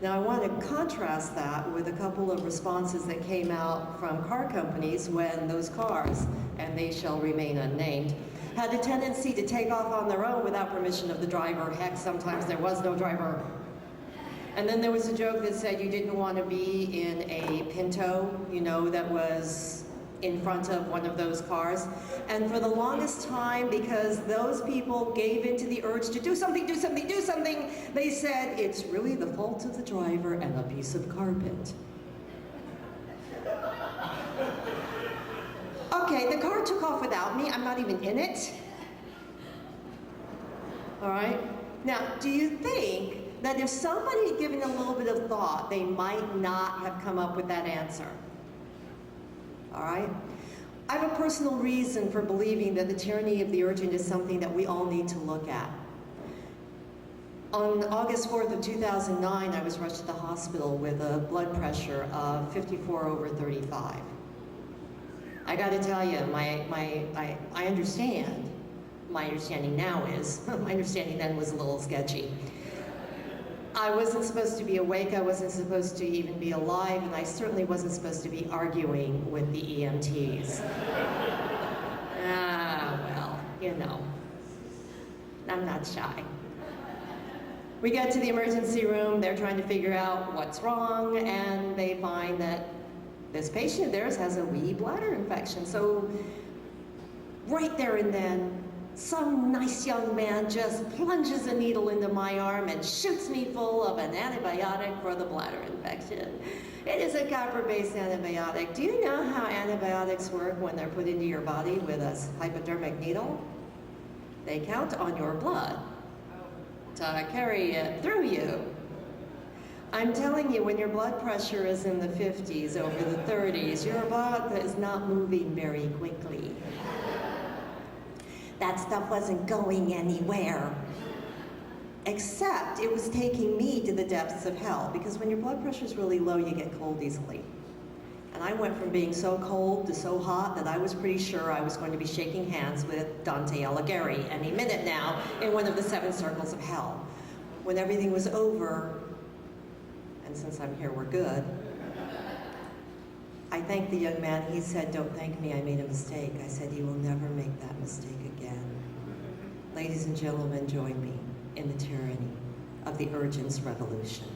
Now I want to contrast that with a couple of responses that came out from car companies when those cars, and they shall remain unnamed, had a tendency to take off on their own without permission of the driver. Heck, sometimes there was no driver. And then there was a joke that said you didn't want to be in a Pinto, you know, that was in front of one of those cars. And for the longest time, because those people gave into the urge to do something, do something, do something, they said, it's really the fault of the driver and a piece of carpet. Okay, the car took off without me. I'm not even in it. All right? Now, do you think that if somebody had given a little bit of thought, they might not have come up with that answer? All right? I have a personal reason for believing that the tyranny of the urgent is something that we all need to look at. On August 4th of 2009, I was rushed to the hospital with a blood pressure of 54/35. I got to tell you, I understand. My understanding now is, my understanding then was a little sketchy. I wasn't supposed to be awake, I wasn't supposed to even be alive, and I certainly wasn't supposed to be arguing with the EMTs. Well, you know, I'm not shy. We get to the emergency room, they're trying to figure out what's wrong, and they find that this patient of theirs has a wee bladder infection. So right there and then, some nice young man just plunges a needle into my arm and shoots me full of an antibiotic for the bladder infection. It is a copper-based antibiotic. Do you know how antibiotics work when they're put into your body with a hypodermic needle? They count on your blood to carry it through you. I'm telling you, when your blood pressure is in the 50s, over the 30s, your blood is not moving very quickly. That stuff wasn't going anywhere. Except it was taking me to the depths of hell, because when your blood pressure is really low, you get cold easily. And I went from being so cold to so hot that I was pretty sure I was going to be shaking hands with Dante Alighieri any minute now in one of the 7 circles of hell. When everything was over, and since I'm here, we're good, I thanked the young man. He said, "Don't thank me, I made a mistake." I said, "You will never make that mistake again." Ladies and gentlemen, join me in the tyranny of the urgence revolution.